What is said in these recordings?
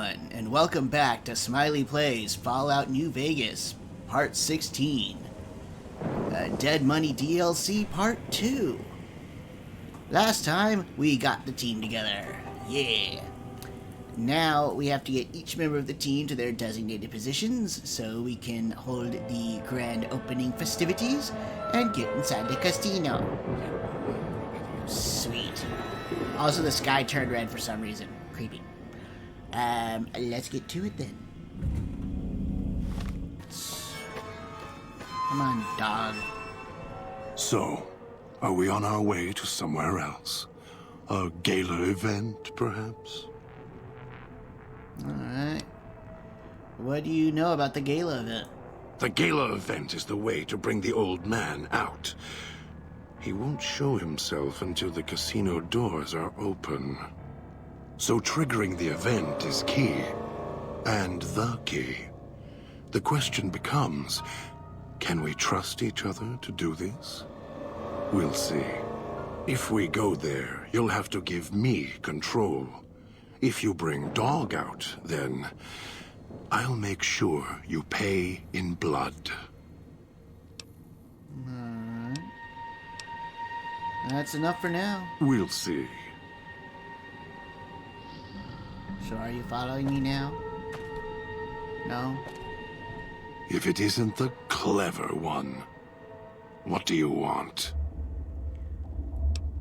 everyone, and welcome back to Smiley Plays Fallout New Vegas, Part 16. Dead Money DLC Part 2. Last time, we got the team together. Yeah. Now, we have to get each member of the team to their designated positions so we can hold the grand opening festivities and get inside the casino. Sweet. Also, the sky turned red for some reason. Creepy. Let's get to it then. Come on, dog. So, are we on our way to somewhere else? A gala event, perhaps? Alright. What do you know about the gala event? The gala event is the way to bring the old man out. He won't show himself until the casino doors are open. So triggering the event is key. And the key. The question becomes, can we trust each other to do this? We'll see. If we go there, you'll have to give me control. If you bring Dog out, then I'll make sure you pay in blood. Alright. That's enough for now. We'll see. So are you following me now? No? If it isn't the clever one, what do you want?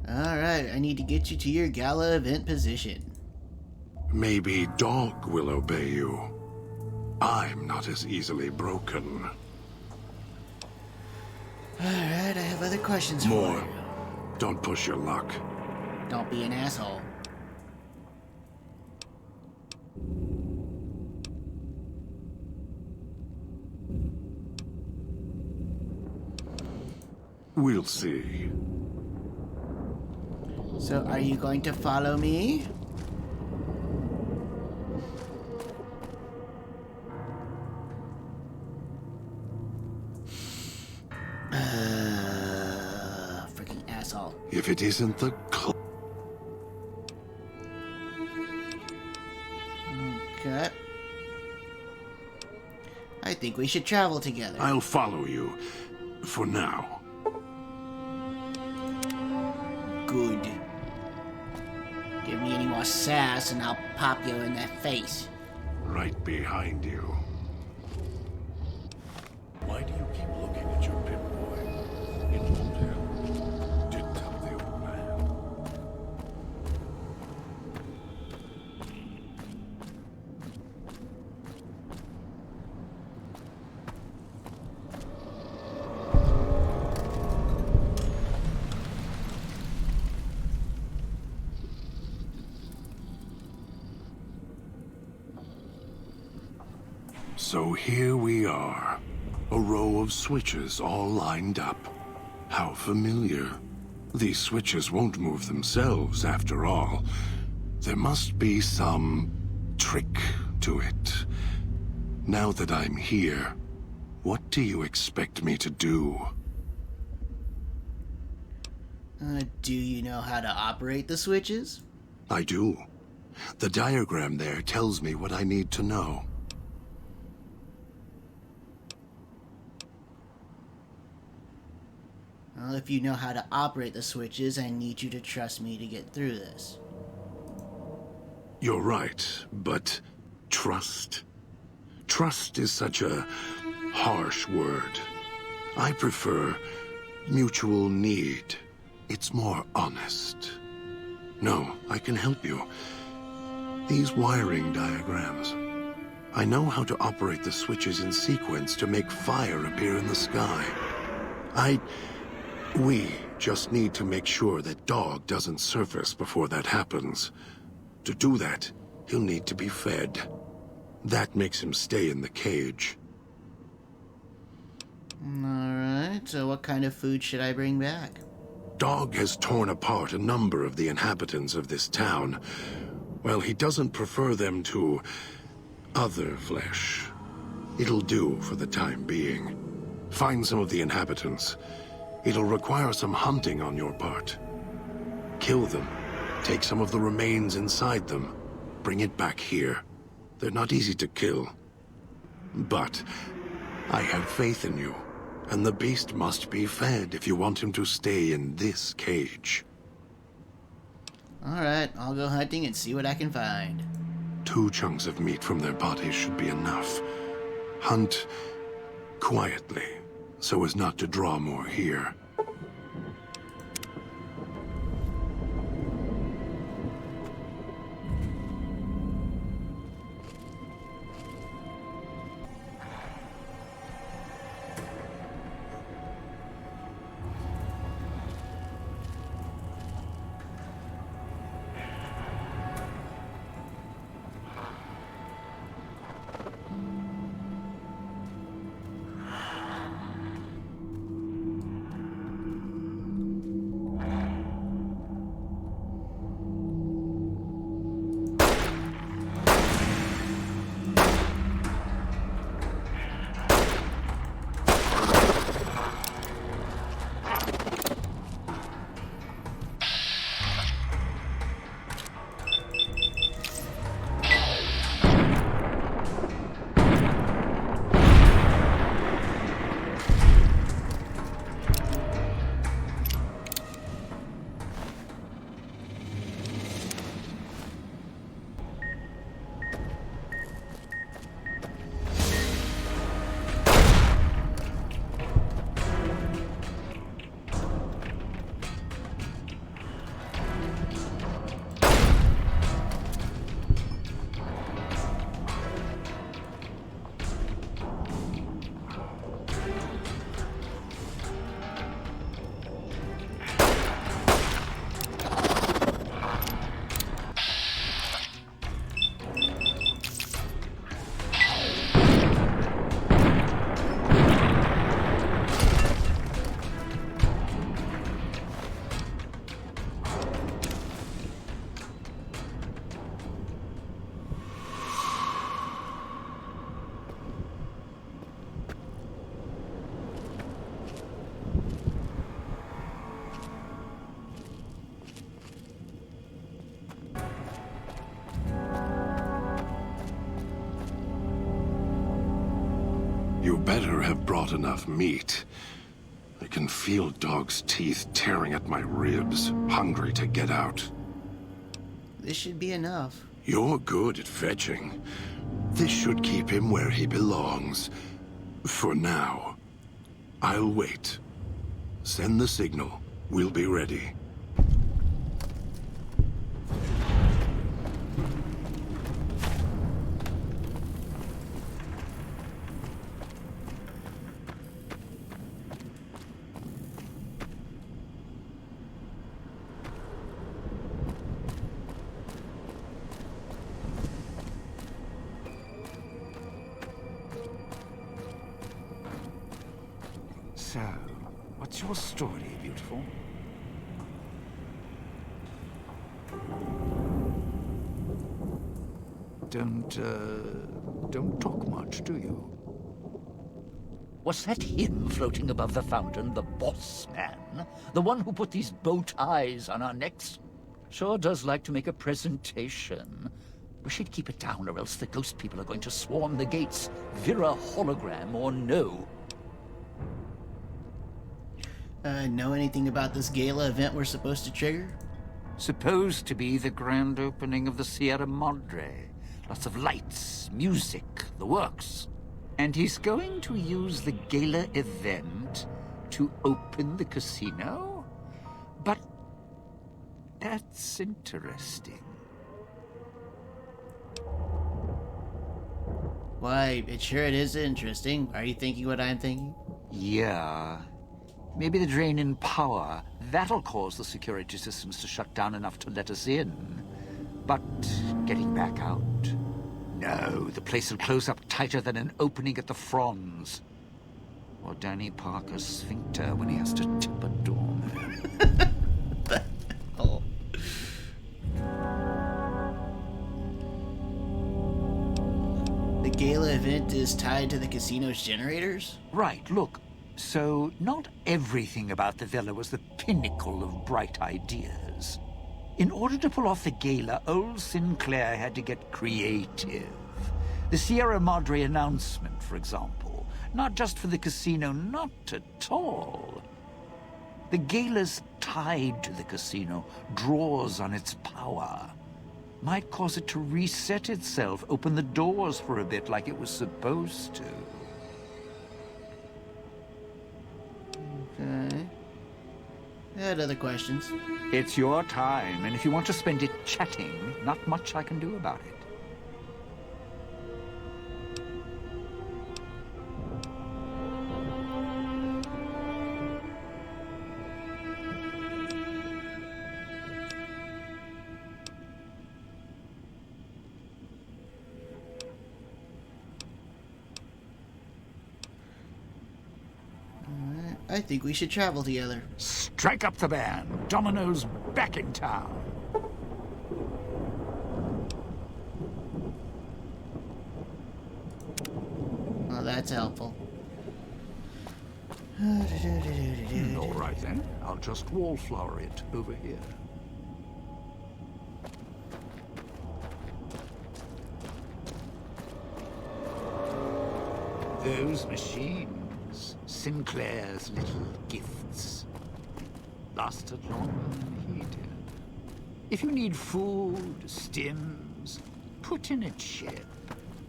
Alright, I need to get you to your gala event position. Maybe Dog will obey you. I'm not as easily broken. Alright, I have other questions for More. you. Don't push your luck. Don't be an asshole. We'll see. So, are you going to follow me? Freaking asshole. If it isn't the Okay. I think we should travel together. I'll follow you. For now. Good. Give me any more sass and I'll pop you in the face. Right behind you. Why do you keep looking at your Pip-Boy? It won't help. Did tell the old man. So here we are. A row of switches all lined up. How familiar. These switches won't move themselves, after all. There must be some trick to it. Now that I'm here, what do you expect me to do? Do you know how to operate the switches? I do. The diagram there tells me what I need to know. Well, if you know how to operate the switches, I need you to trust me to get through this. You're right, but trust? Trust is such a harsh word. I prefer mutual need. It's more honest. No, I can help you. These wiring diagrams. I know how to operate the switches in sequence to make fire appear in the sky. We just need to make sure that Dog doesn't surface before that happens. To do that, he'll need to be fed. That makes him stay in the cage. Alright, so what kind of food should I bring back? Dog has torn apart a number of the inhabitants of this town. Well, he doesn't prefer them to other flesh. It'll do for the time being. Find some of the inhabitants. It'll require some hunting on your part. Kill them. Take some of the remains inside them. Bring it back here. They're not easy to kill. But I have faith in you, and the beast must be fed if you want him to stay in this cage. Alright, I'll go hunting and see what I can find. 2 chunks of meat from their bodies should be enough. Hunt quietly, so as not to draw more here. You better have brought enough meat. I can feel Dog's teeth tearing at my ribs, hungry to get out. This should be enough. You're good at fetching. This should keep him where he belongs. For now. I'll wait. Send the signal. We'll be ready. So, what's your story, beautiful? Don't talk much, do you? Was that him floating above the fountain, the boss man? The one who put these bow ties on our necks? Sure does like to make a presentation. Wish he'd keep it down, or else the ghost people are going to swarm the gates, Vira hologram or no. Know anything about this gala event we're supposed to trigger? Supposed to be the grand opening of the Sierra Madre. Lots of lights, music, the works. And he's going to use the gala event to open the casino? But that's interesting. Why, it is interesting. Are you thinking what I'm thinking? Yeah. Maybe the drain in power. That'll cause the security systems to shut down enough to let us in. But getting back out? No, the place will close up tighter than an opening at the Fronds. Or Danny Parker's sphincter when he has to tip a doorman. Oh. The gala event is tied to the casino's generators? Right, look. So, not everything about the villa was the pinnacle of bright ideas. In order to pull off the gala, old Sinclair had to get creative. The Sierra Madre announcement, for example. Not just for the casino, not at all. The Gala's tied to the casino, draws on its power. Might cause it to reset itself, open the doors for a bit like it was supposed to. Okay. I had other questions. It's your time, and if you want to spend it chatting, not much I can do about it. I think we should travel together. Strike up the band. Domino's back in town. Well, that's helpful. All right, then. I'll just wallflower it over here. Those machines, Sinclair's little gifts, lasted longer than he did. If you need food, stims, put in a chip.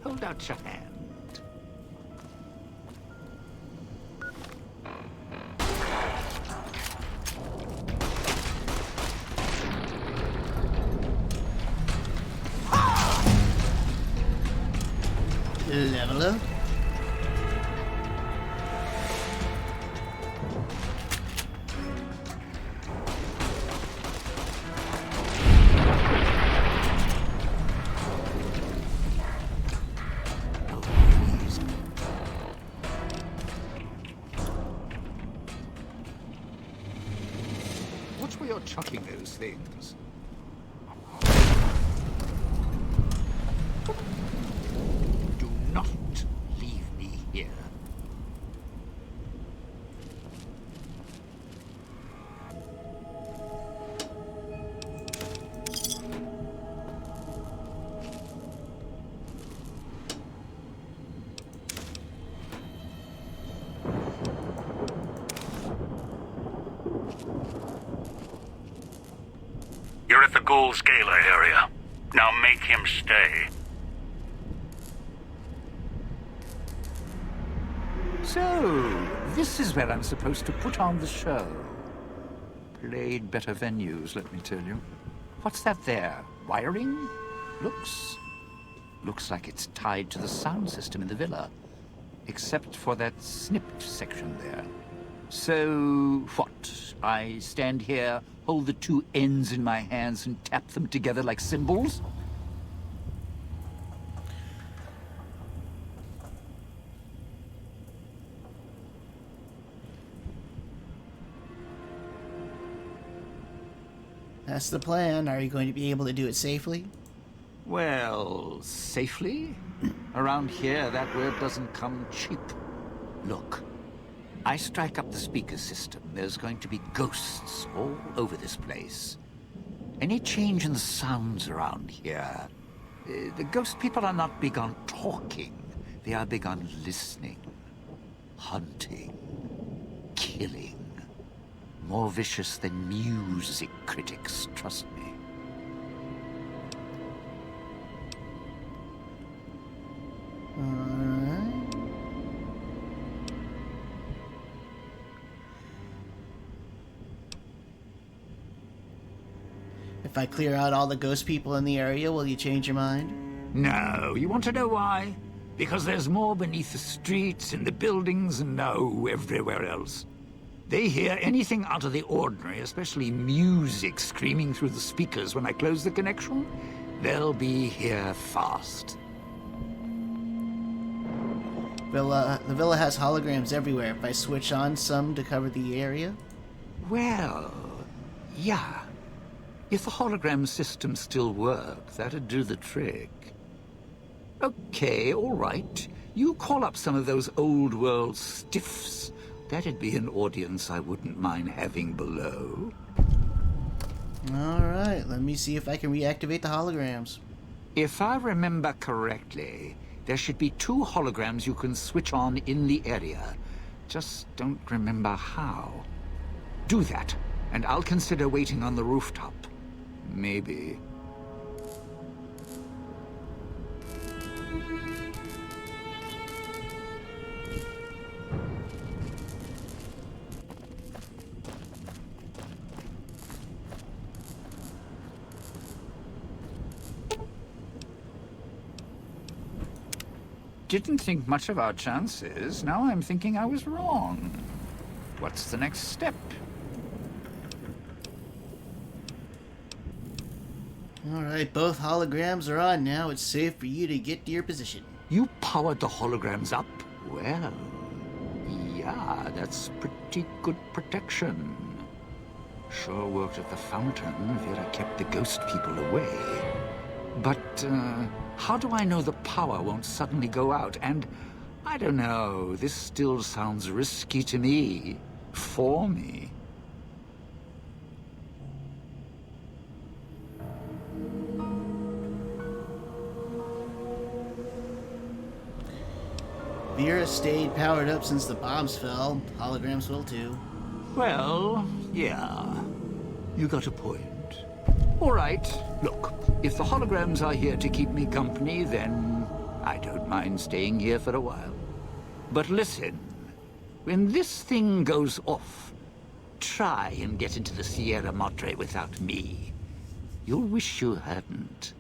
Hold out your hand. Level up. Watch where you're chucking those things. Do not leave me here. You're at the Ghoul's Gala area. Now make him stay. So, this is where I'm supposed to put on the show. Played better venues, let me tell you. What's that there? Wiring? Looks like it's tied to the sound system in the villa. Except for that snipped section there. So, what? I stand here, hold the two ends in my hands and tap them together like cymbals? That's the plan. Are you going to be able to do it safely? Well, safely? Around here, that word doesn't come cheap. Look, I strike up the speaker system. There's going to be ghosts all over this place. Any change in the sounds around here, the ghost people are not big on talking. They are big on listening, hunting, killing. More vicious than music critics, trust me. Alright. If I clear out all the ghost people in the area, will you change your mind? No, you want to know why? Because there's more beneath the streets, in the buildings, and everywhere else. They hear anything out of the ordinary, especially music screaming through the speakers when I close the connection. They'll be here fast. The villa has holograms everywhere. If I switch on some to cover the area? Well, yeah. If the hologram system still worked, that'd do the trick. Okay, all right. You call up some of those old world stiffs. That'd be an audience I wouldn't mind having below. Alright, let me see if I can reactivate the holograms. If I remember correctly, There should be 2 holograms you can switch on in the area. Just don't remember how. Do that, and I'll consider waiting on the rooftop. Maybe. Didn't think much of our chances. Now I'm thinking I was wrong. What's the next step? Alright, both holograms are on now. It's safe for you to get to your position. You powered the holograms up? Well, yeah, that's pretty good protection. Sure worked at the fountain. Vera kept the ghost people away. But, how do I know the power won't suddenly go out? And, I don't know, this still sounds risky to me. For me. Vera stayed powered up since the bombs fell. Holograms will too. Well, yeah. You got a point. All right, look, if the holograms are here to keep me company, then I don't mind staying here for a while. But listen, when this thing goes off, try and get into the Sierra Madre without me. You'll wish you hadn't.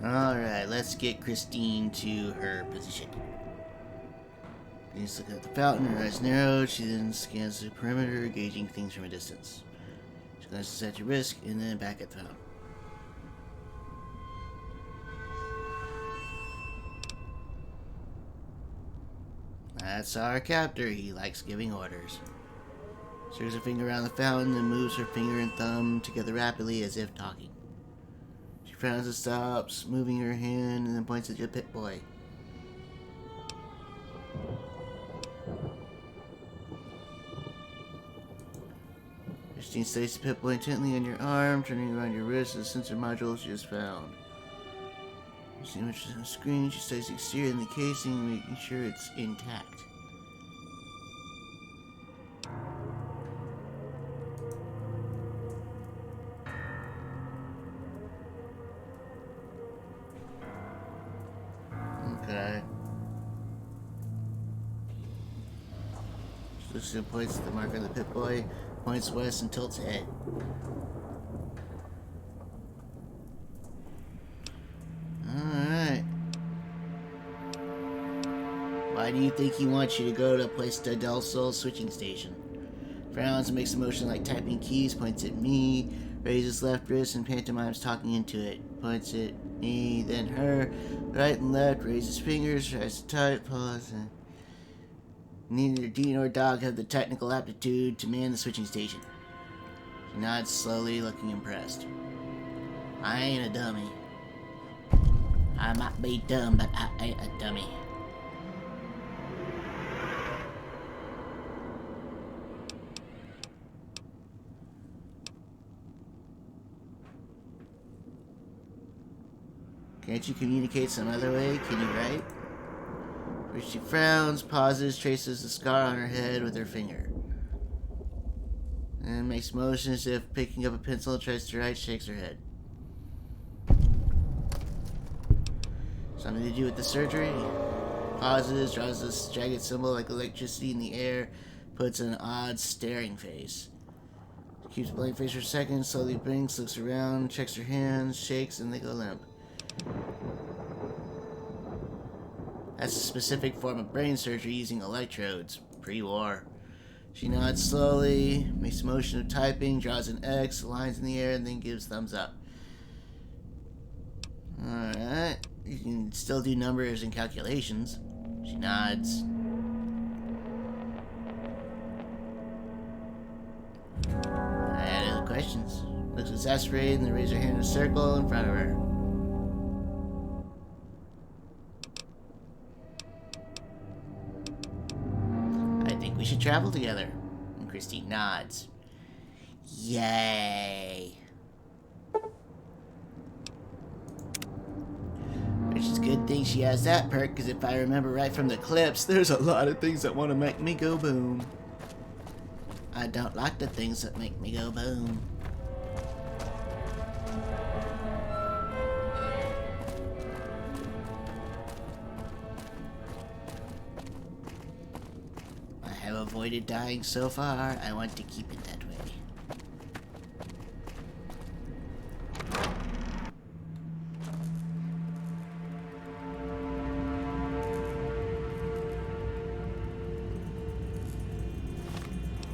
Alright, let's get Christine to her position. She's looking at the fountain, her eyes narrowed. She then scans the perimeter, gauging things from a distance. She glances at your wrist and then back at the fountain. That's our captor. He likes giving orders. Stirs her finger around the fountain and moves her finger and thumb together rapidly as if talking. She frowns and stops, moving her hand, and then points at your pit boy. Christine studies the pit boy intently on your arm, turning around your wrist as the sensor module she just found. You see much on the screen, she studies the exterior and the casing, making sure it's intact. Okay. She points at the marker of the pit boy, points west and tilts head. Alright. Why do you think he wants you to go to Puesta del Sol switching station? Frowns and makes a motion like typing keys, points at me, raises left wrist and pantomimes talking into it. Points at me, then her, right and left, raises fingers, tries to type, pause, and... Neither Dean nor Dog have the technical aptitude to man the switching station. She nods slowly, looking impressed. I ain't a dummy. I might be dumb, but I ain't a dummy. Can't you communicate some other way? Can you write? First she frowns, pauses, traces the scar on her head with her finger. And makes motions as if picking up a pencil, tries to write, shakes her head. Something to do with the surgery? Pauses, draws this jagged symbol like electricity in the air, puts an odd staring face. She keeps a blank face for a second, slowly blinks, looks around, checks her hands, shakes, and they go limp. That's a specific form of brain surgery using electrodes, pre-war. She nods slowly, makes a motion of typing, draws an X, lines in the air, and then gives thumbs up. Alright, you can still do numbers and calculations. She nods. Any other questions? Looks exasperated and then raises her hand in a circle in front of her. We should travel together. And Christine nods. Yay. Which is a good thing she has that perk, because if I remember right from the clips, there's a lot of things that want to make me go boom. I don't like the things that make me go boom. I have avoided dying so far. I want to keep it that way.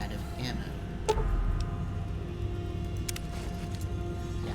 Out of ammo. Yeah.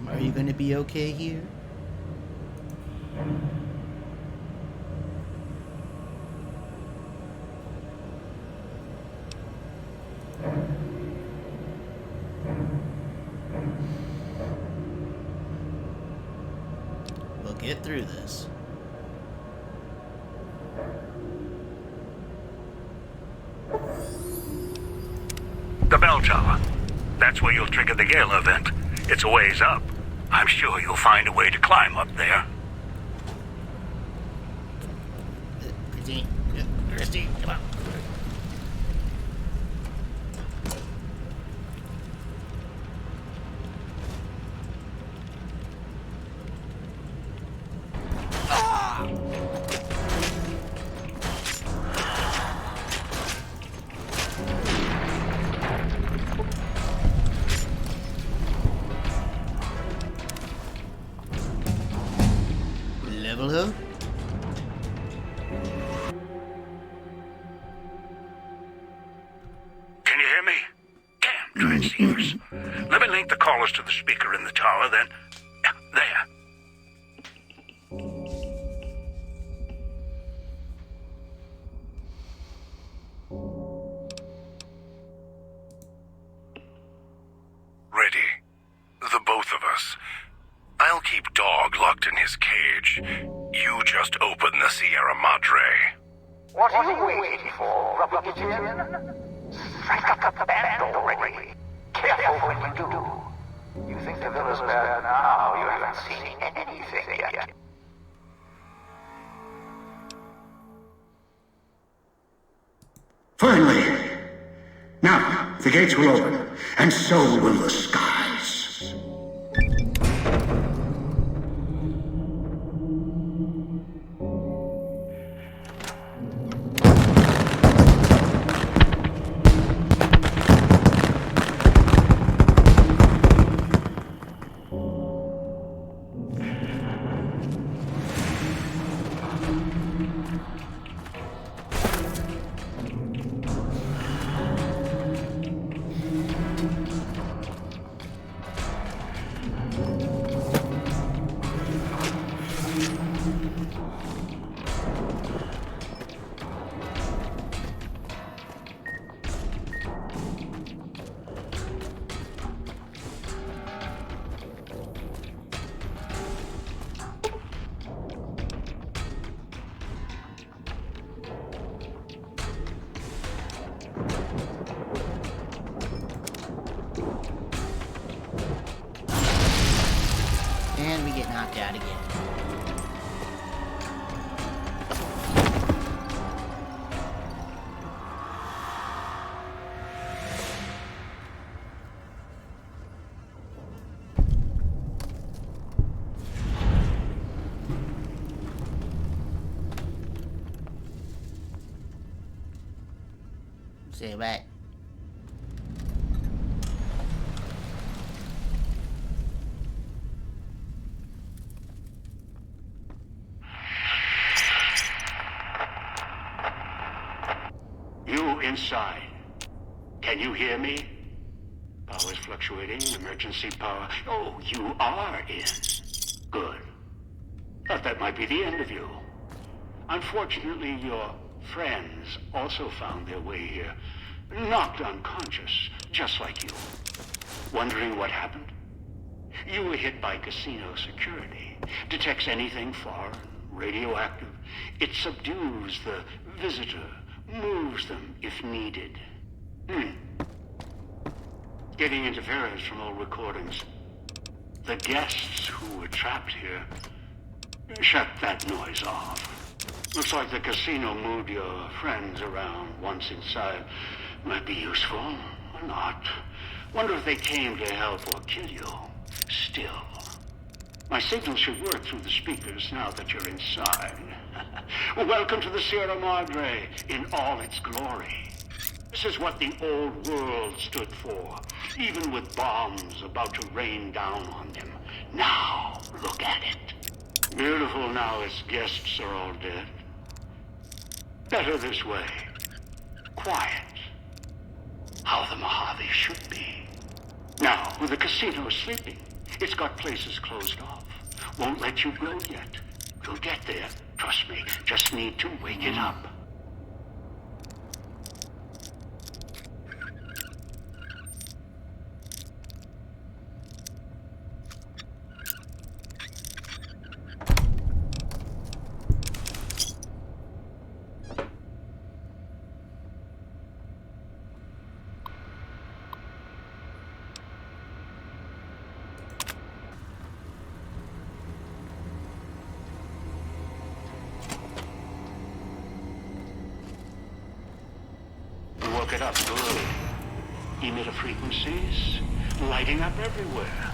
Are you going to be okay here? We'll get through this. The bell tower. That's where you'll trigger the Gala event. It's a ways up. I'm sure you'll find a way to climb up there. Christine, come on. Level up. Can you hear me? Damn transceivers. Let me link the callers to the speaker in the tower, then... Yeah, there. Ready. The both of us. I'll keep Dog locked in his cage. You just open the Sierra Madre. What are you waiting for, Rubber Gideon? Strike up the band already. Careful when you do. You think the villa's bad now, you haven't seen anything yet. Finally! Now, the gates will open, and so will the skies. And we get knocked out again. Say what? You inside. Can you hear me? Power's fluctuating. Emergency power. Oh, you are in. Good. Thought that might be the end of you. Unfortunately, your friends also found their way here. Knocked unconscious, just like you. Wondering what happened? You were hit by casino security. Detects anything foreign, radioactive. It subdues the visitor, moves them if needed. Getting interference from old recordings. The guests who were trapped here shut that noise off. Looks like the casino moved your friends around once inside. Might be useful, or not. Wonder if they came to help or kill you. Still. My signal should work through the speakers now that you're inside. Welcome to the Sierra Madre in all its glory. This is what the old world stood for, even with bombs about to rain down on them. Now, look at it. Beautiful now its guests are all dead. Better this way. Quiet. How the Mojave should be. Now, with the casino sleeping, it's got places closed off. Won't let you go yet. You'll get there. Trust me. Just need to wake it up. Woke it up good. Emitter frequencies lighting up everywhere.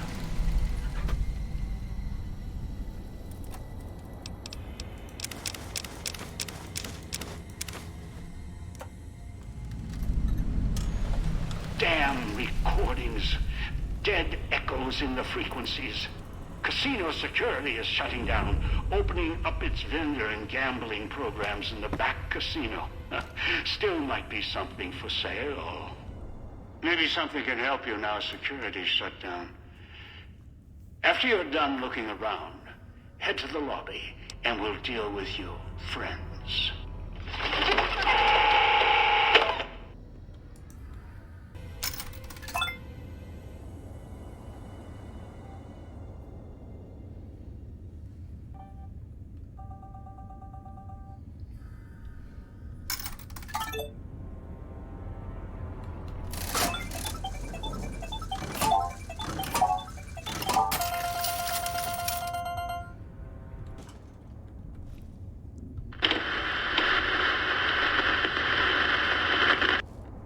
Damn recordings. Dead echoes in the frequencies. Casino security is shutting down, opening up its vendor and gambling programs in the back casino. Still might be something for sale. Maybe something can help you now security's shut down. After you're done looking around, head to the lobby and we'll deal with you, friends.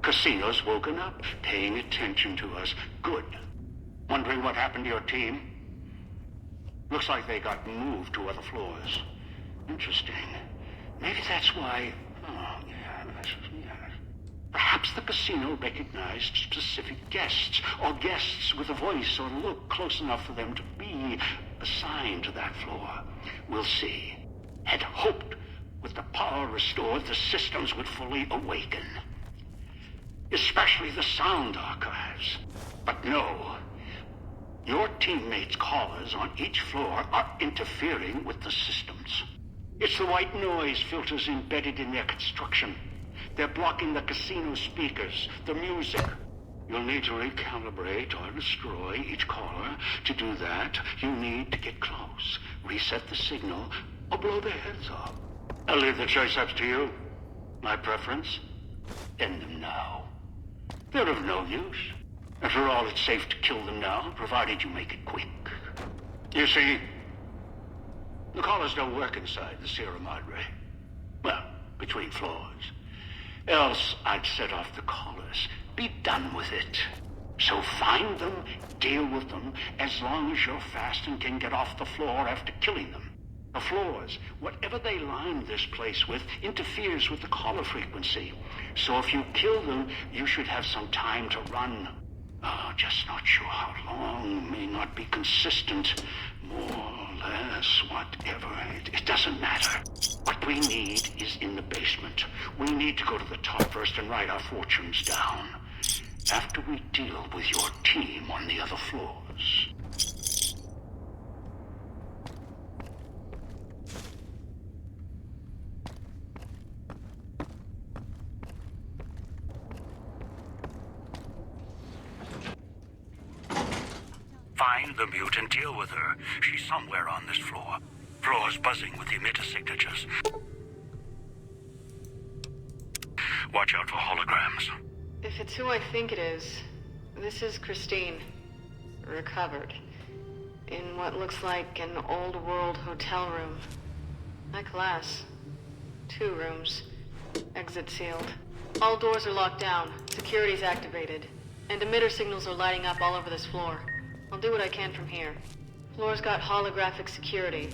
Casino's woken up, paying attention to us. Good. Wondering what happened to your team? Looks like they got moved to other floors. Interesting. Maybe that's why... Oh, yes. Perhaps the casino recognized specific guests, or guests with a voice or look close enough for them to be assigned to that floor. We'll see. Had hoped with the power restored, the systems would fully awaken. Especially the sound archives. But no. Your teammates' callers on each floor are interfering with the systems. It's the white noise filters embedded in their construction. They're blocking the casino speakers, the music. You'll need to recalibrate or destroy each caller. To do that, you need to get close, reset the signal, or blow their heads off. I'll leave the choice up to you. My preference? End them now. They're of no use. After all, it's safe to kill them now, provided you make it quick. You see, the collars don't work inside the Sierra Madre. Well, between floors. Else, I'd set off the collars. Be done with it. So find them, deal with them, as long as you're fast and can get off the floor after killing them. The floors, whatever they line this place with, interferes with the collar frequency. So if you kill them, you should have some time to run. Oh, just not sure how long. May not be consistent. More or less, whatever. It doesn't matter. What we need is in the basement. We need to go to the top first and write our fortunes down. After we deal with your team on the other floors. Find the mute and deal with her. She's somewhere on this floor. Floor's buzzing with emitter signatures. Watch out for holograms. If it's who I think it is, this is Christine. Recovered. In what looks like an old world hotel room. High class. 2 rooms. Exit sealed. All doors are locked down. Security's activated. And emitter signals are lighting up all over this floor. I'll do what I can from here. Floor's got holographic security.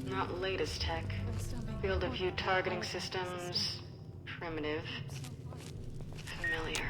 Not latest tech. Field of view targeting systems. Primitive. Familiar.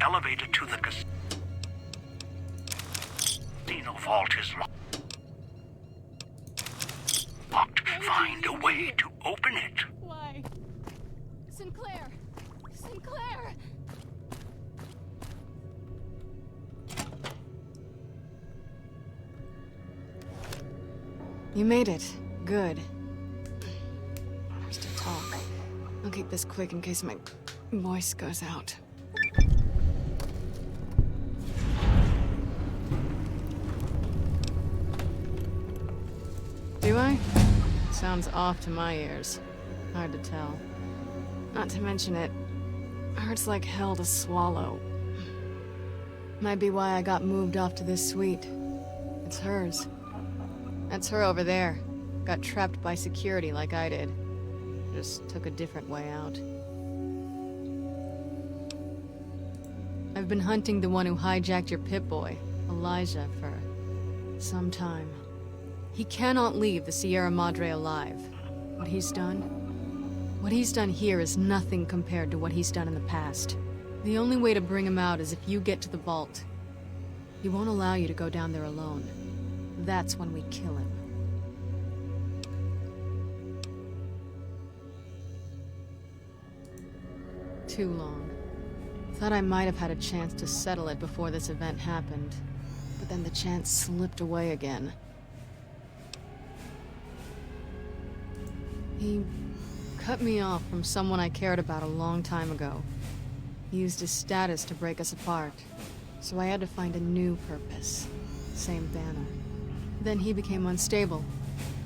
Elevator to the casino vault is locked. Find a way to open it. Why? Sinclair! Sinclair! You made it. Good. Where's to talk? I'll keep this quick in case my voice goes out. Do I? Sounds off to my ears. Hard to tell. Not to mention it hurts like hell to swallow. Might be why I got moved off to this suite. It's hers. That's her over there. Got trapped by security like I did. Just took a different way out. I've been hunting the one who hijacked your Pip-Boy, Elijah, for some time. He cannot leave the Sierra Madre alive. What he's done here is nothing compared to what he's done in the past. The only way to bring him out is if you get to the vault. He won't allow you to go down there alone. That's when we kill him. Too long. Thought I might have had a chance to settle it before this event happened. But then the chance slipped away again. He cut me off from someone I cared about a long time ago. He used his status to break us apart. So I had to find a new purpose. Same banner. Then he became unstable.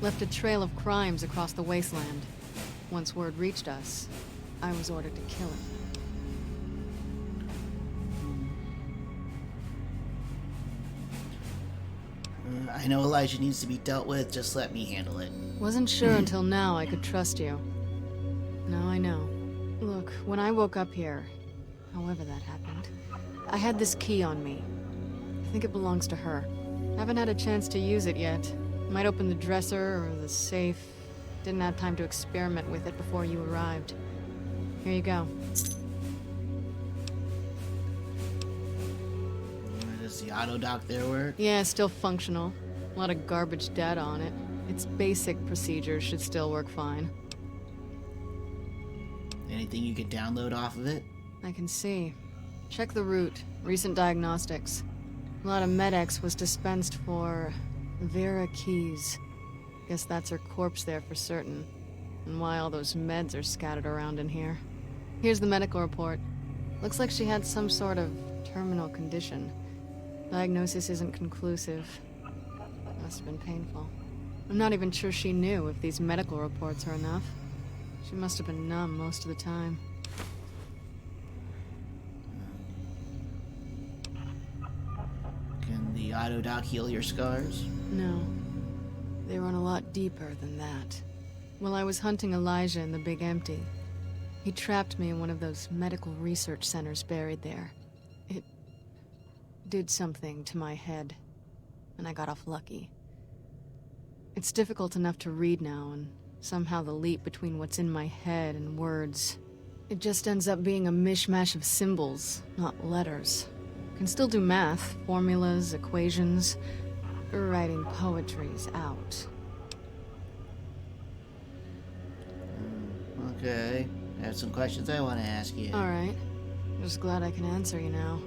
Left a trail of crimes across the wasteland. Once word reached us, I was ordered to kill him. I know Elijah needs to be dealt with, just let me handle it. Wasn't sure until now I could trust you. Now I know. Look, when I woke up here, however that happened, I had this key on me. I think it belongs to her. Haven't had a chance to use it yet. Might open the dresser or the safe. Didn't have time to experiment with it before you arrived. Here you go. Does the auto dock there work? Yeah, still functional. A lot of garbage data on it. Its basic procedures should still work fine. Anything you could download off of it? I can see. Check the route. Recent diagnostics. A lot of Med-X was dispensed for Vera Keys. Guess that's her corpse there for certain. And why all those meds are scattered around in here. Here's the medical report. Looks like she had some sort of terminal condition. Diagnosis isn't conclusive. Must have been painful. I'm not even sure she knew if these medical reports are enough. She must have been numb most of the time. Can the auto dock heal your scars? No. They run a lot deeper than that. While I was hunting Elijah in the Big Empty, he trapped me in one of those medical research centers buried there. It did something to my head, and I got off lucky. It's difficult enough to read now, and somehow the leap between what's in my head and words, it just ends up being a mishmash of symbols, not letters. Can still do math, formulas, equations. Writing poetry's out. Okay. I have some questions I want to ask you. Alright. Just glad I can answer you now.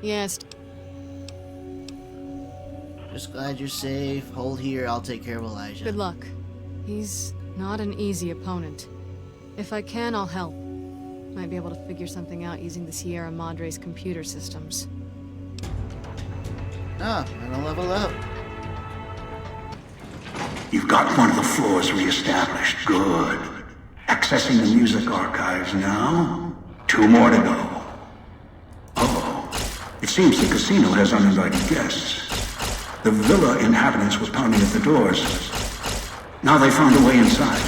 Yes. Just glad you're safe. Hold here, I'll take care of Elijah. Good luck. He's not an easy opponent. If I can, I'll help. Might be able to figure something out using the Sierra Madre's computer systems. Ah, I'm gonna level up. You've got one of the floors reestablished. Good. Accessing the music archives now. 2 more to go. Uh-oh. It seems the casino has uninvited guests. The villa inhabitants were pounding at the doors. Now they found a way inside.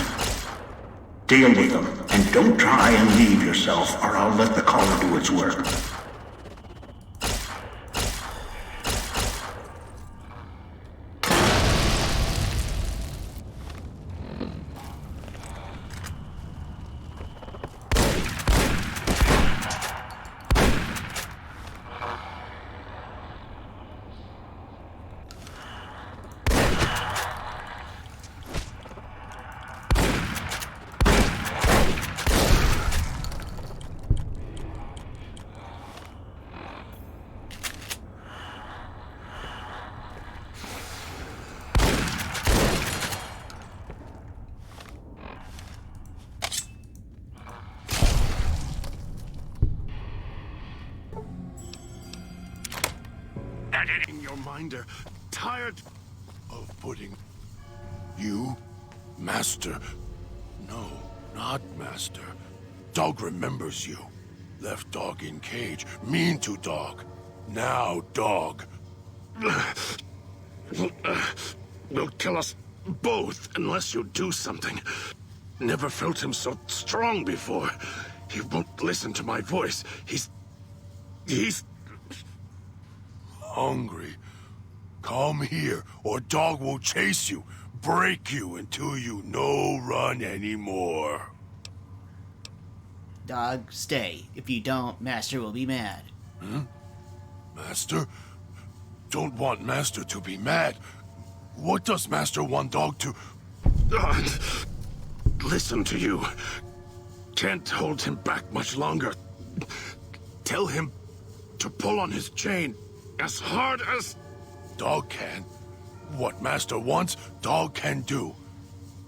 Deal with them, and don't try and leave yourself, or I'll let the collar do its work. In your mind are tired of putting you, Master. No, not Master. Dog remembers you. Left Dog in cage. Mean to Dog. Now Dog will kill us both unless you do something. Never felt him so strong before. He won't listen to my voice. He's hungry. Come here, or Dog will chase you, break you until you no run anymore. Dog, stay. If you don't, Master will be mad. Master? Don't want Master to be mad. What does Master want Dog to... listen to you. Can't hold him back much longer. Tell him to pull on his chain as hard as Dog can. What Master wants, Dog can do.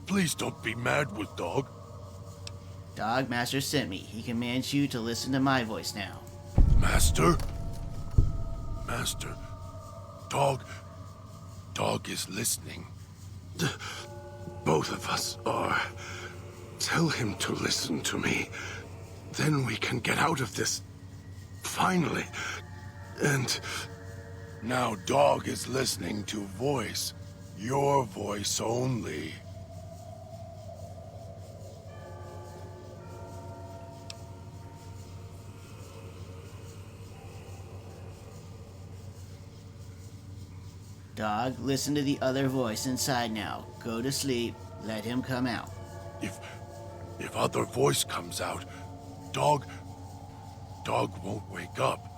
Please don't be mad with Dog. Dog, Master sent me. He commands you to listen to my voice now. Master? Master? Dog is listening. Both of us are. Tell him to listen to me. Then we can get out of this. Finally. And now Dog is listening to voice. Your voice only. Dog, listen to the other voice inside now. Go to sleep. Let him come out. If other voice comes out, Dog won't wake up.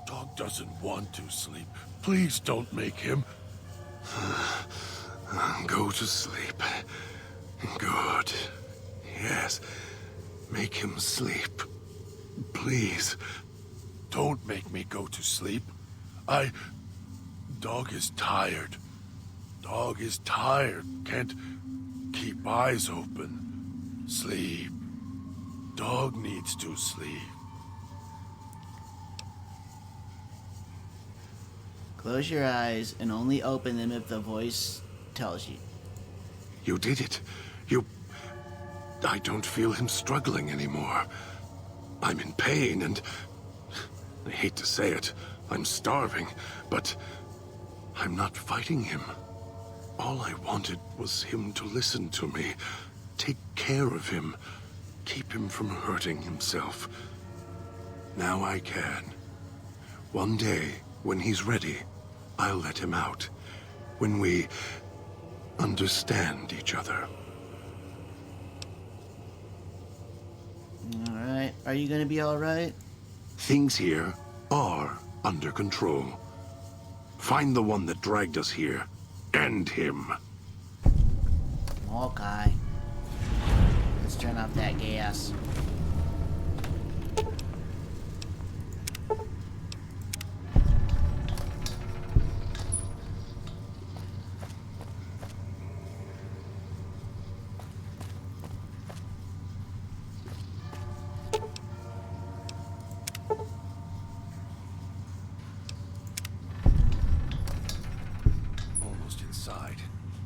Dog doesn't want to sleep. Please don't make him. Go to sleep. Good. Yes. Make him sleep. Please. Don't make me go to sleep. Dog is tired. Dog is tired. Can't keep eyes open. Sleep. Dog needs to sleep. Close your eyes and only open them if the voice tells you. You did it. I don't feel him struggling anymore. I'm in pain and... I hate to say it. I'm starving, but... I'm not fighting him. All I wanted was him to listen to me. Take care of him. Keep him from hurting himself. Now I can. One day, when he's ready, I'll let him out. When we understand each other. Alright. Are you gonna be alright? Things here are under control. Find the one that dragged us here. End him. Okay. Let's turn off that gas. Almost inside.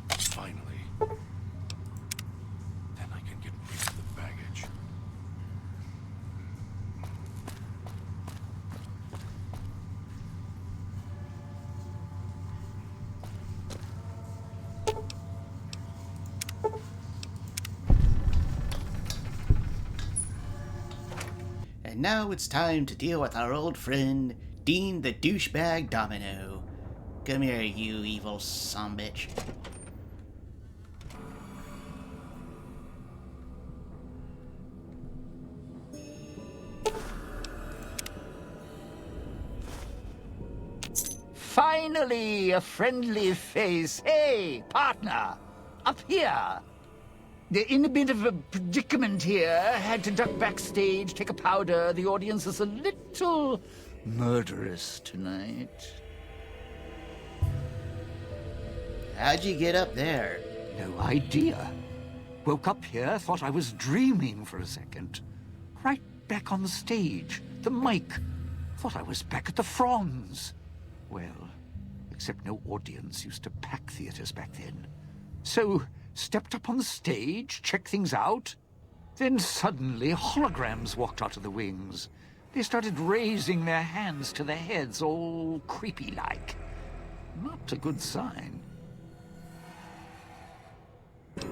Finally. Then I can get rid of the baggage. And now it's time to deal with our old friend, Dean the Douchebag Domino. Come here, you evil sumbitch. Finally, a friendly face. Hey, partner, up here. They're in a bit of a predicament here. Had to duck backstage, take a powder. The audience is a little murderous tonight. How'd you get up there? No idea. Woke up here, thought I was dreaming for a second. Right back on the stage, the mic. Thought I was back at the Franz. Well, except no audience used to pack theaters back then. So, stepped up on the stage, checked things out. Then suddenly, holograms walked out of the wings. They started raising their hands to their heads, all creepy-like. Not a good sign. I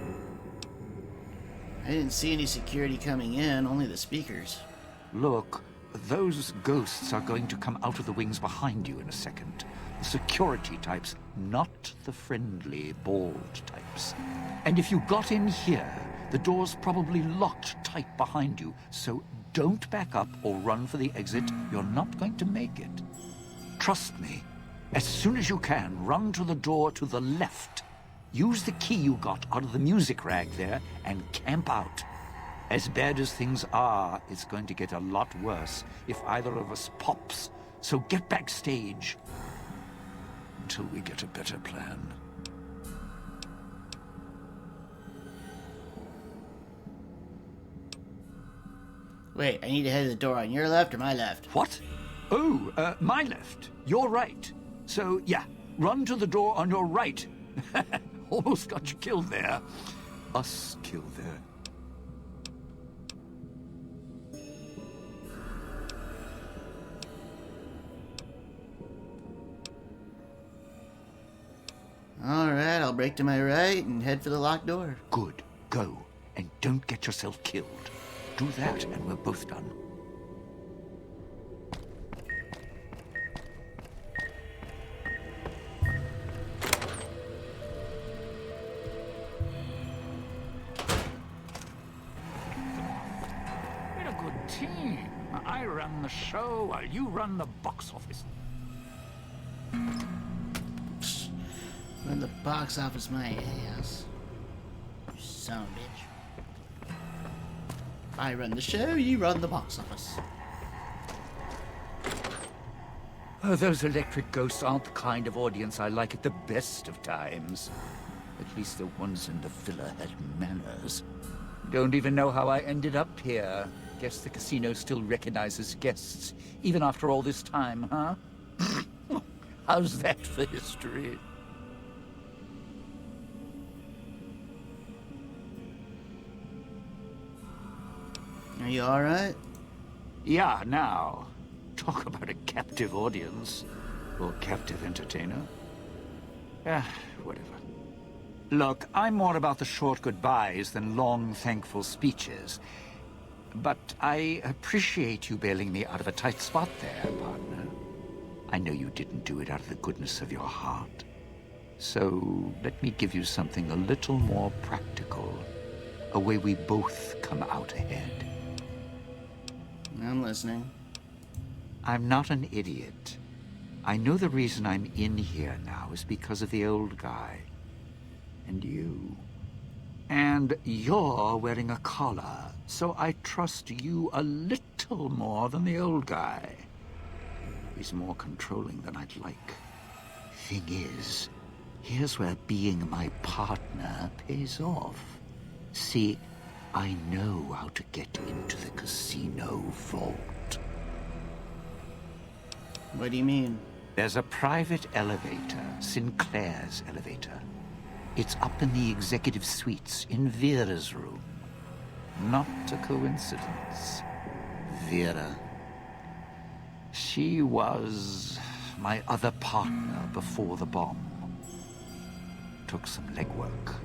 didn't see any security coming in, only the speakers. Look, those ghosts are going to come out of the wings behind you in a second. The security types, not the friendly, bald types. And if you got in here, the door's probably locked tight behind you, so don't back up or run for the exit. You're not going to make it. Trust me. As soon as you can, run to the door to the left. Use the key you got out of the music rag there and camp out. As bad as things are, it's going to get a lot worse if either of us pops. So get backstage until we get a better plan. Wait, I need to head to the door on your left or my left? What? Oh, my left. Your right. So, yeah, run to the door on your right. Almost got you killed there. Us killed there. Alright, I'll break to my right and head for the locked door. Good. Go. And don't get yourself killed. Do that and we're both done. We're a good team. I run the show while you run the box office. Run the box office my ass. You son of a bitch. I run the show, you run the box office. Oh, those electric ghosts aren't the kind of audience I like at the best of times. At least the ones in the villa had manners. Don't even know how I ended up here. Guess the casino still recognizes guests, even after all this time, huh? How's that for history? Are you alright? Yeah, now. Talk about a captive audience. Or captive entertainer. Whatever. Look, I'm more about the short goodbyes than long, thankful speeches. But I appreciate you bailing me out of a tight spot there, partner. I know you didn't do it out of the goodness of your heart. So let me give you something a little more practical. A way we both come out ahead. I'm listening. I'm not an idiot. I know the reason I'm in here now is because of the old guy. And you. And you're wearing a collar, so I trust you a little more than the old guy. He's more controlling than I'd like. Thing is, here's where being my partner pays off. See, I know how to get into the casino vault. What do you mean? There's a private elevator, Sinclair's elevator. It's up in the executive suites in Vera's room. Not a coincidence. Vera. She was my other partner before the bomb. Took some legwork.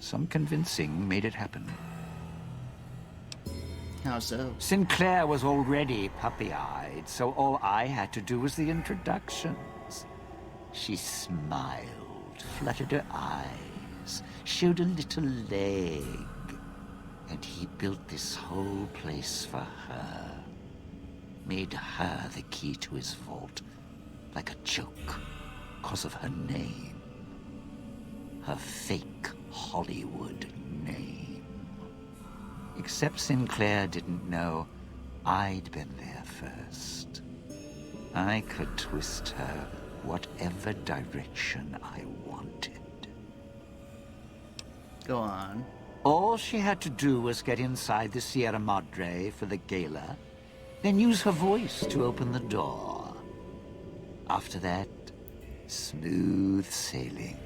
Some convincing made it happen. How so? Sinclair was already puppy-eyed, so all I had to do was the introductions. She smiled, fluttered her eyes, showed a little leg. And he built this whole place for her. Made her the key to his vault, like a joke, 'cause of her name. Her fake Hollywood name. Except Sinclair didn't know I'd been there first. I could twist her whatever direction I wanted. Go on. All she had to do was get inside the Sierra Madre for the gala, then use her voice to open the door. After that, smooth sailing.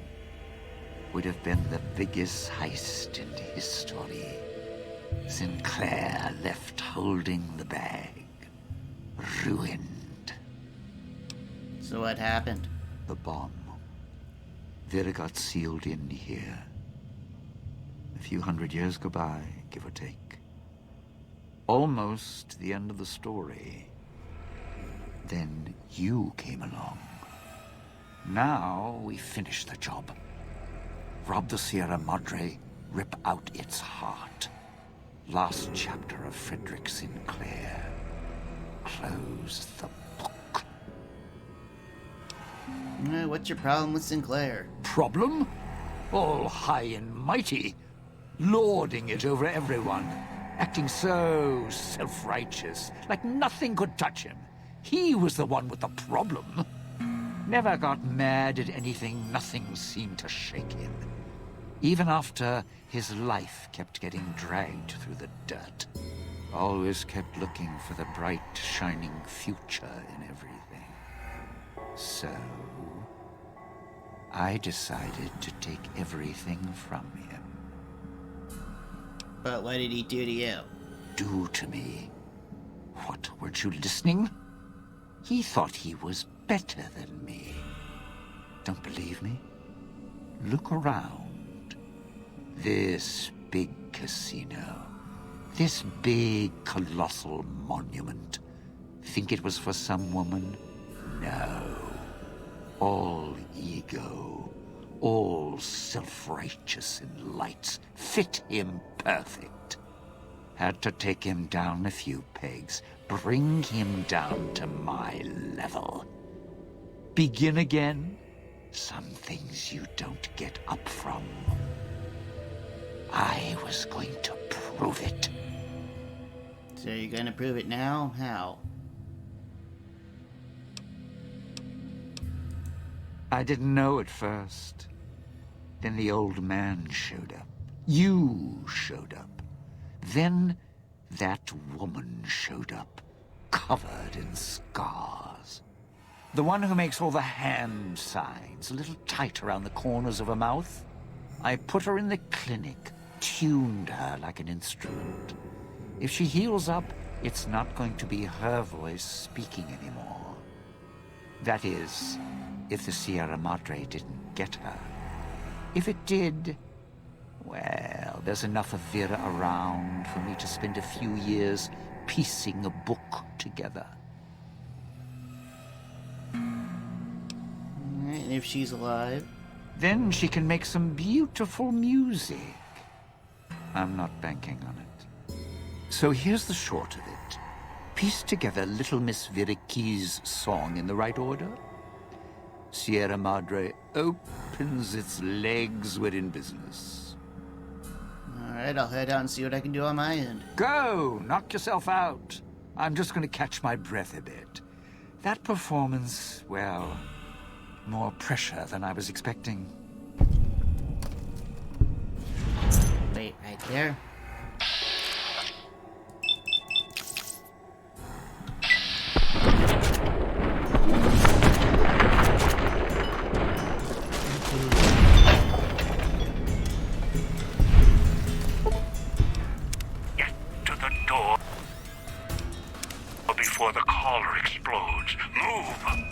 Would have been the biggest heist in history. Sinclair left holding the bag. Ruined. So what happened? The bomb. Vera got sealed in here. A few hundred years go by, give or take. Almost the end of the story. Then you came along. Now we finish the job. Rob the Sierra Madre, rip out its heart. Last chapter of Frederick Sinclair. Close the book. What's your problem with Sinclair? Problem? All high and mighty. Lording it over everyone. Acting so self-righteous, like nothing could touch him. He was the one with the problem. Never got mad at anything, nothing seemed to shake him. Even after his life kept getting dragged through the dirt. Always kept looking for the bright, shining future in everything. So, I decided to take everything from him. But what did he do to you? Do to me? What, weren't you listening? He thought he was better than me. Don't believe me? Look around. This big casino. This big, colossal monument. Think it was for some woman? No. All ego. All self-righteous and lights. Fit him perfect. Had to take him down a few pegs. Bring him down to my level. Begin again? Some things you don't get up from. I was going to prove it. So you're gonna prove it now? How? I didn't know at first. Then the old man showed up. You showed up. Then that woman showed up, covered in scars. The one who makes all the hand signs, a little tight around the corners of her mouth. I put her in the clinic, tuned her like an instrument. If she heals up, it's not going to be her voice speaking anymore. That is, if the Sierra Madre didn't get her. If it did, well, there's enough of Vera around for me to spend a few years piecing a book together. And if she's alive? Then she can make some beautiful music. I'm not banking on it. So here's the short of it. Piece together Little Miss Vera Keyes' song in the right order. Sierra Madre opens its legs, we're in business. Alright, I'll head out and see what I can do on my end. Go! Knock yourself out. I'm just going to catch my breath a bit. That performance, well, more pressure than I was expecting. Wait, right there. Get to the door before the collar explodes. Move!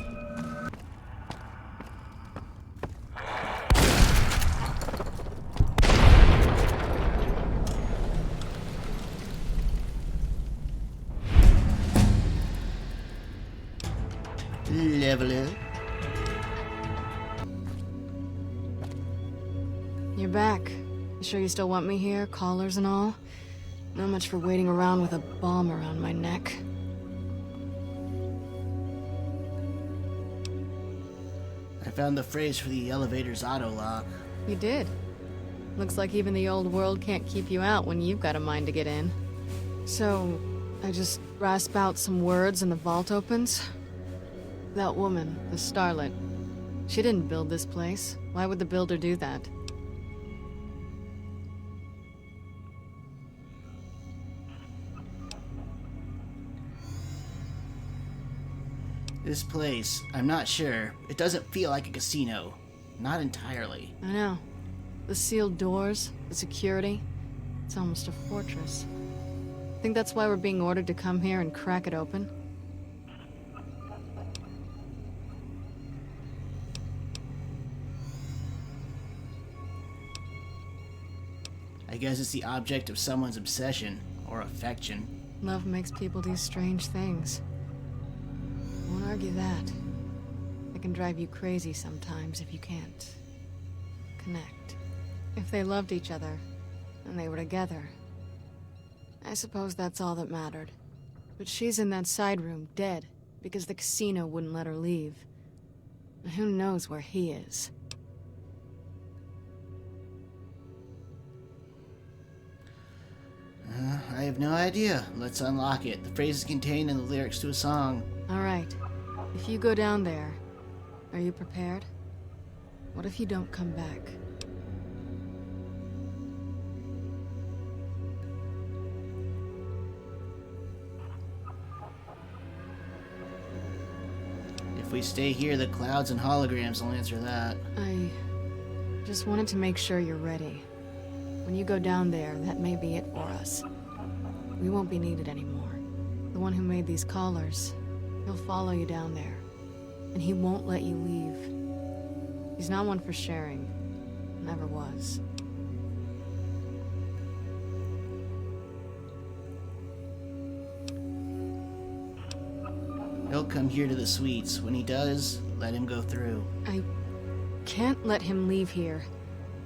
Level up. You're back. You sure you still want me here, collars and all? Not much for waiting around with a bomb around my neck. I found the phrase for the elevator's auto lock. You did. Looks like even the old world can't keep you out when you've got a mind to get in. So, I just rasp out some words and the vault opens? That woman, the starlet, she didn't build this place. Why would the builder do that? This place, I'm not sure. It doesn't feel like a casino. Not entirely. I know. The sealed doors, the security. It's almost a fortress. Think that's why we're being ordered to come here and crack it open? I guess it's the object of someone's obsession or affection. Love makes people do strange things. Won't argue that. It can drive you crazy sometimes if you can't connect. If they loved each other, and they were together, I suppose that's all that mattered. But she's in that side room, dead, because the casino wouldn't let her leave. And who knows where he is. I have no idea. Let's unlock it. The phrase is contained in the lyrics to a song. All right. If you go down there, are you prepared? What if you don't come back? If we stay here, the clouds and holograms will answer that. I just wanted to make sure you're ready. When you go down there, that may be it for us. We won't be needed anymore. The one who made these collars, he'll follow you down there. And he won't let you leave. He's not one for sharing. Never was. He'll come here to the suites. When he does, let him go through. I can't let him leave here.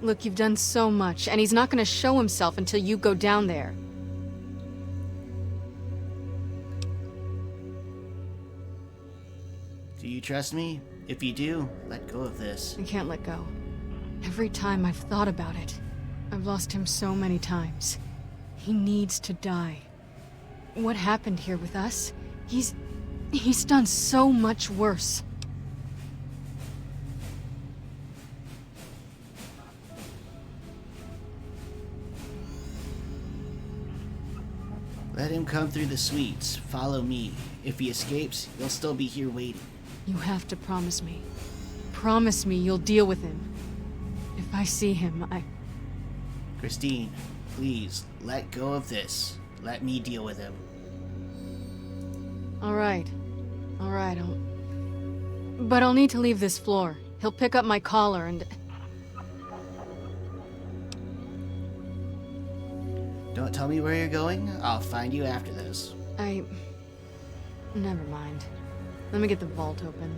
Look, you've done so much, and he's not gonna show himself until you go down there. Do you trust me? If you do, let go of this. I can't let go. Every time I've thought about it, I've lost him so many times. He needs to die. What happened here with us? He's done so much worse. Let him come through the suites. Follow me. If he escapes, he'll still be here waiting. You have to promise me. Promise me you'll deal with him. If I see him, Christine, please, let go of this. Let me deal with him. All right, But I'll need to leave this floor. He'll pick up my collar and... Don't tell me where you're going. I'll find you after this. Never mind. Let me get the vault open.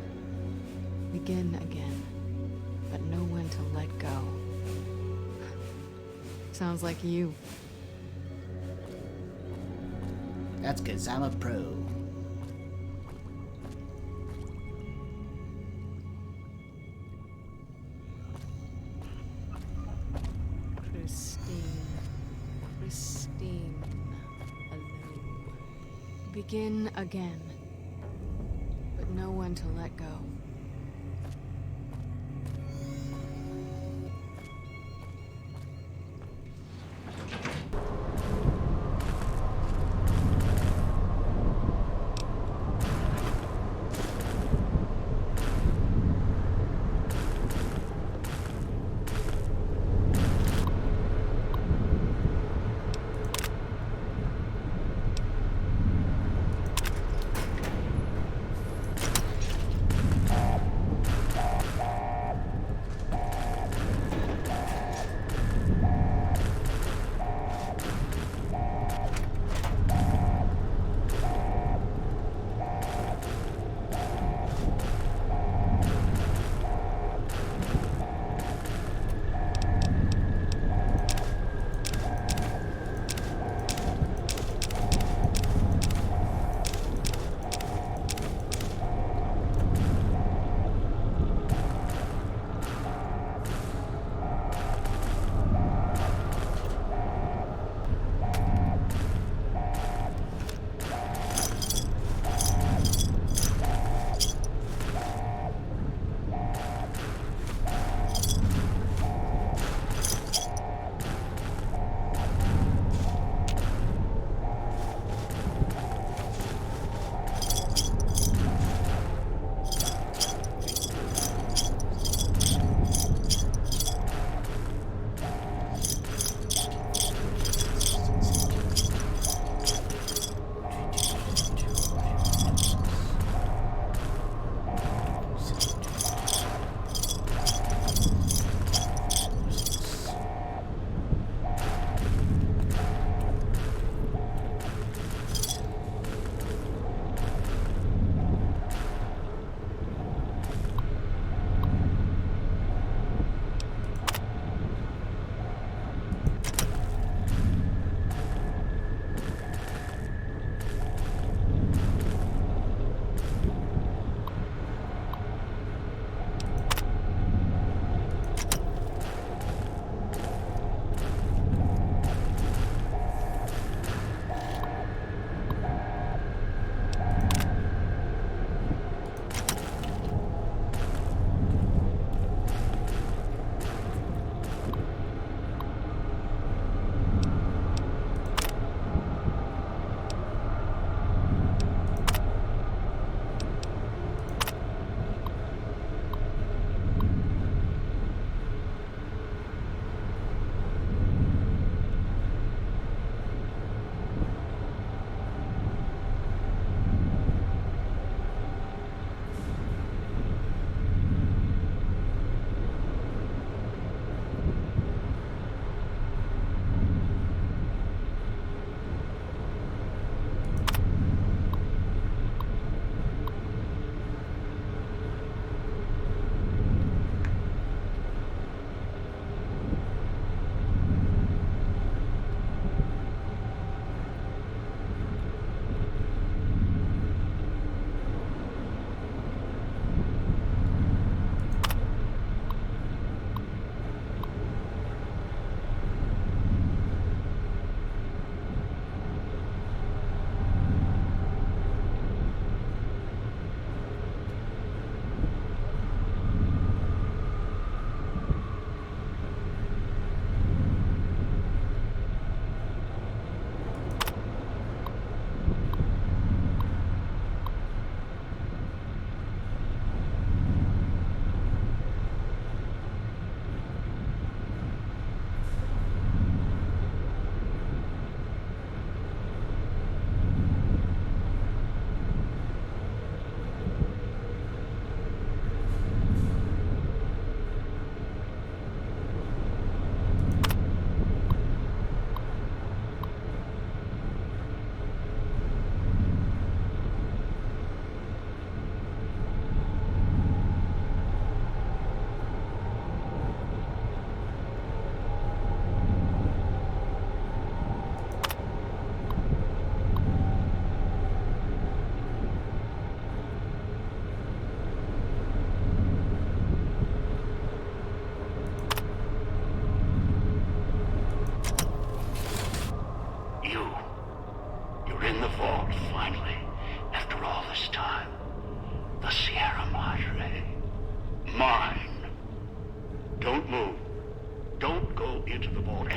Begin again. But know when to let go. Sounds like you. That's 'cause I'm a pro. Christine. Hello. Begin again. But know when to let go.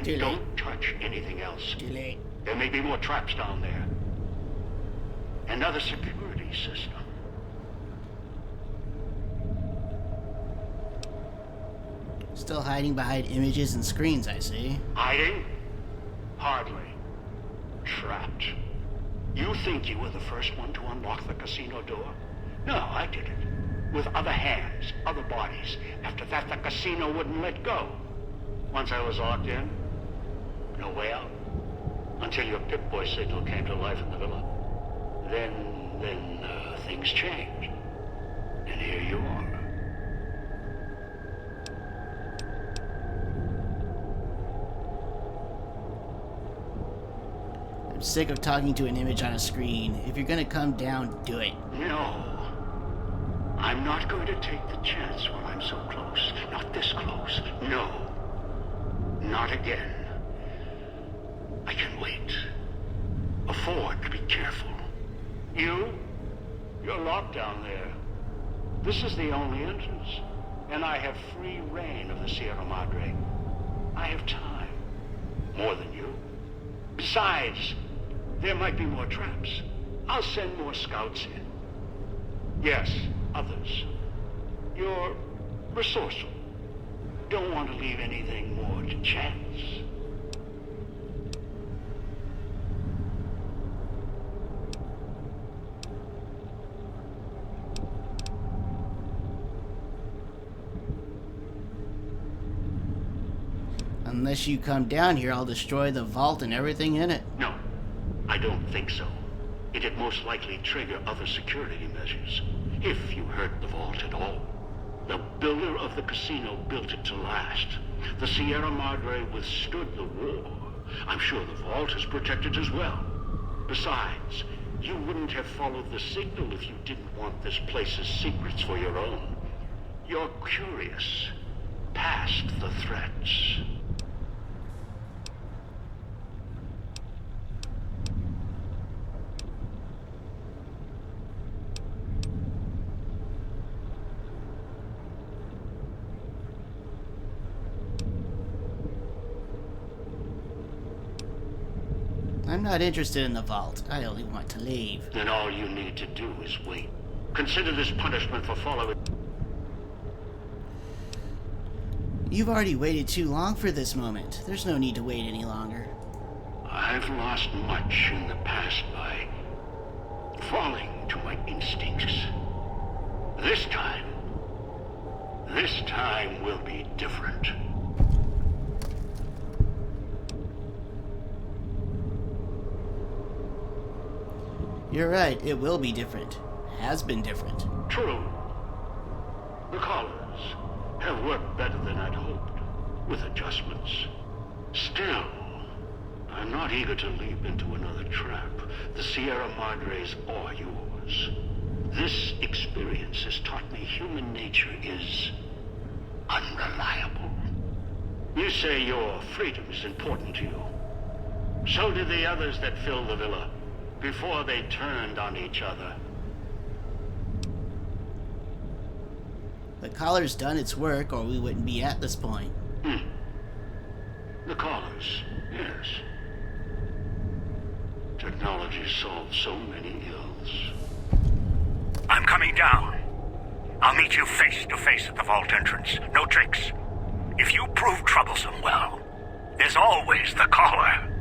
Too late. Don't touch anything else. Too late. There may be more traps down there. Another security system. Still hiding behind images and screens, I see. Hiding? Hardly. Trapped. You think you were the first one to unlock the casino door? No, I did it. With other hands, other bodies. After that, the casino wouldn't let go. Once I was locked in, no way out. Until your Pip-Boy signal came to life in the villa. Then things changed. And here you are. I'm sick of talking to an image on a screen. If you're gonna come down, do it. No. I'm not going to take the chance when I'm so close. Not this close. No. Not again. I can wait. Afford to be careful. You're locked down there. This is the only entrance. And I have free reign of the Sierra Madre. I have time. More than you. Besides, there might be more traps. I'll send more scouts in. Yes, others. You're resourceful. Don't want to leave anything more to chance. Unless you come down here, I'll destroy the vault and everything in it. No, I don't think so. It'd most likely trigger other security measures, if you hurt the vault at all. The builder of the casino built it to last. The Sierra Madre withstood the war. I'm sure the vault is protected as well. Besides, you wouldn't have followed the signal if you didn't want this place's secrets for your own. You're curious, past the threats. I'm not interested in the vault. I only want to leave. Then all you need to do is wait. Consider this punishment for following... You've already waited too long for this moment. There's no need to wait any longer. I've lost much in the past by falling to my instincts. This time will be different. You're right, it will be different. Has been different. True. The collars have worked better than I'd hoped, with adjustments. Still, I'm not eager to leap into another trap. The Sierra Madres are yours. This experience has taught me human nature is unreliable. You say your freedom is important to you. So did the others that filled the villa, before they turned on each other. The collar's done its work, or we wouldn't be at this point. The collars, yes. Technology solves so many ills. I'm coming down. I'll meet you face to face at the vault entrance. No tricks. If you prove troublesome, well, there's always the collar.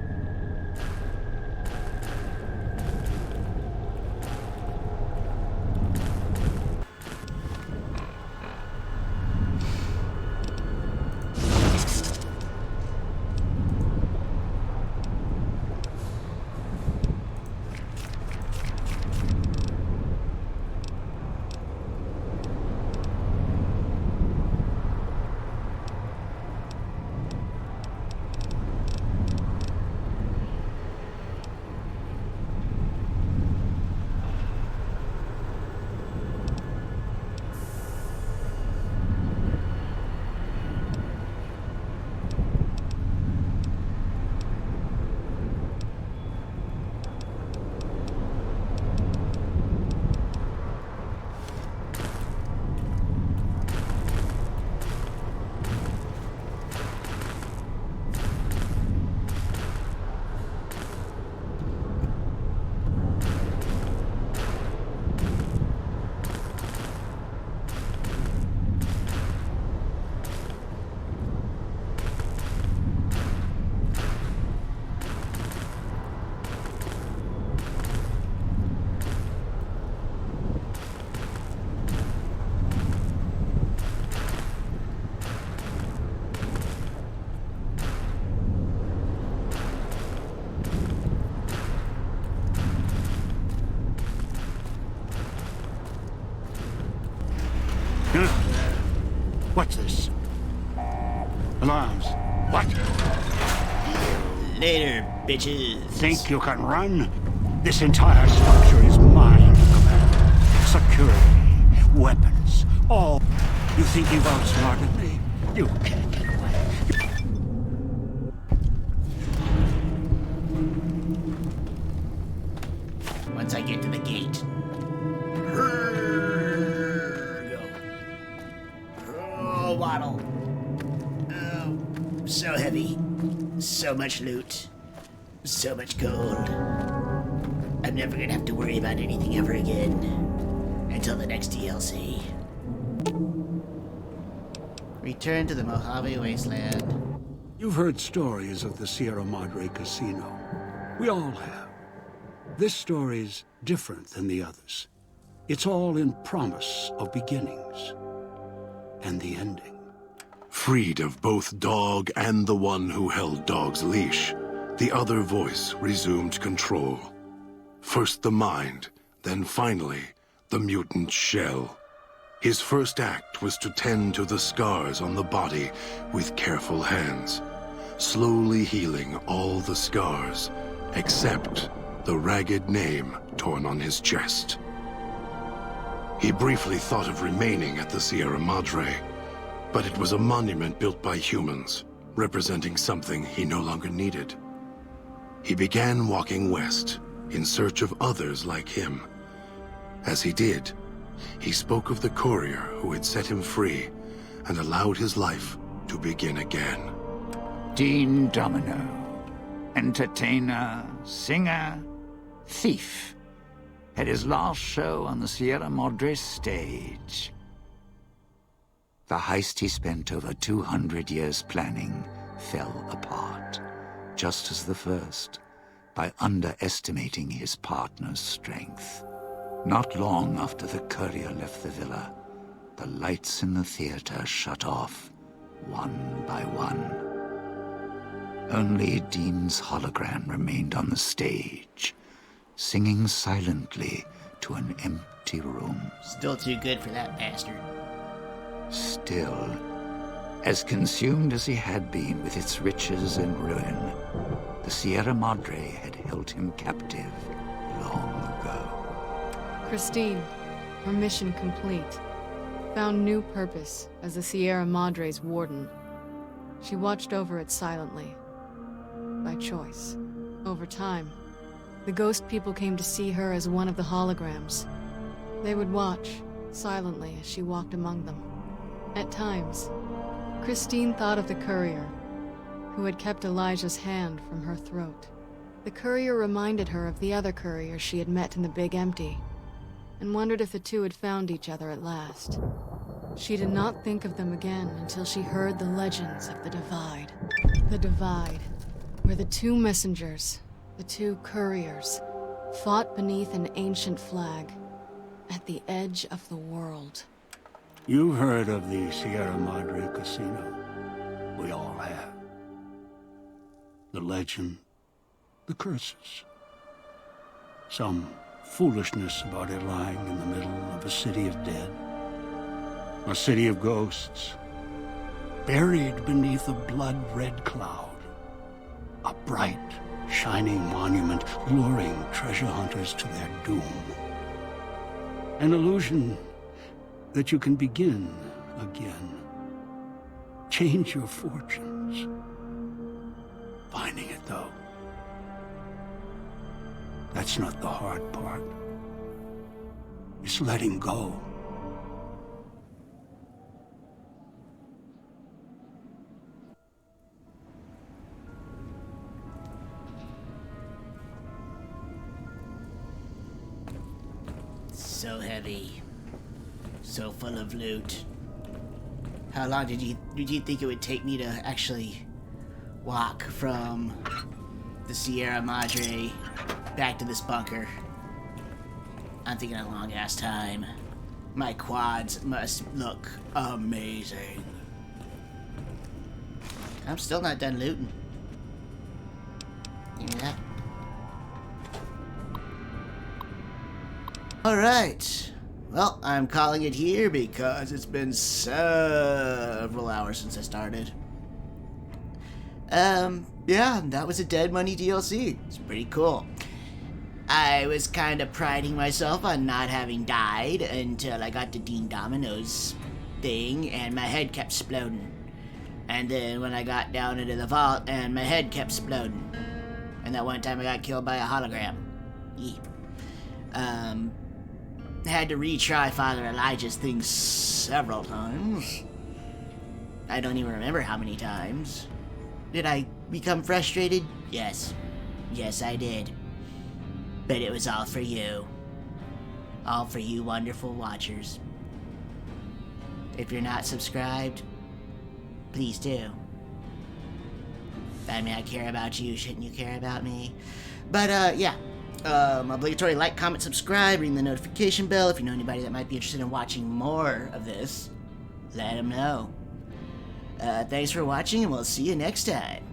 Huh? What's this? Alarms. What? Later, bitches. Think you can run? This entire structure is mine to command. Security, weapons, all. You think you've outsmarted me? You can't get away. Once I get to the gate. Go. Oh, waddle. Oh, so heavy. So much loot. So much gold. I'm never gonna have to worry about anything ever again. Until the next DLC. Return to the Mojave Wasteland. You've heard stories of the Sierra Madre Casino. We all have. This story's different than the others. It's all in promise of beginnings. And the ending. Freed of both Dog and the one who held Dog's leash, the other voice resumed control. First the mind, then finally, the mutant shell. His first act was to tend to the scars on the body with careful hands, slowly healing all the scars, except the ragged name torn on his chest. He briefly thought of remaining at the Sierra Madre, but it was a monument built by humans, representing something he no longer needed. He began walking west, in search of others like him. As he did, he spoke of the courier who had set him free and allowed his life to begin again. Dean Domino. Entertainer, singer, thief. Had his last show on the Sierra Madre stage. The heist he spent over 200 years planning fell apart, just as the first, by underestimating his partner's strength. Not long after the courier left the villa, the lights in the theater shut off, one by one. Only Dean's hologram remained on the stage, singing silently to an empty room. Still too good for that bastard. Still, as consumed as he had been with its riches and ruin, the Sierra Madre had held him captive long ago. Christine, her mission complete. Found new purpose as the Sierra Madre's warden. She watched over it silently. By choice. Over time, the ghost people came to see her as one of the holograms. They would watch, silently, as she walked among them. At times, Christine thought of the courier, who had kept Elijah's hand from her throat. The courier reminded her of the other courier she had met in the Big Empty, and wondered if the two had found each other at last. She did not think of them again until she heard the legends of the Divide. The Divide, where the two messengers, the two couriers, fought beneath an ancient flag, at the edge of the world. You've heard of the Sierra Madre Casino. We all have. The legend, the curses. Some foolishness about it lying in the middle of a city of dead. A city of ghosts, buried beneath a blood-red cloud. A bright, shining monument luring treasure hunters to their doom. An illusion that you can begin again. Change your fortunes. Finding it, though, that's not the hard part. It's letting go. So heavy. So full of loot. How long did you think it would take me to actually walk from the Sierra Madre back to this bunker? I'm thinking a long ass time. My quads must look amazing. I'm still not done looting. Give me that. Alright. well, I'm calling it here because it's been several hours since I started. Yeah, that was a Dead Money DLC. It's pretty cool. I was kind of priding myself on not having died until I got to Dean Domino's thing and my head kept exploding. And then when I got down into the vault and my head kept exploding. And that one time I got killed by a hologram. Yeah. Had to retry Father Elijah's thing several times. I don't even remember how many times. Did I become frustrated? Yes. Yes, I did. But it was all for you. All for you wonderful watchers. If you're not subscribed, please do. I mean, I care about you. Shouldn't you care about me? But, yeah. Obligatory like, comment, subscribe, ring the notification bell. If you know anybody that might be interested in watching more of this, let them know. Thanks for watching, and we'll see you next time.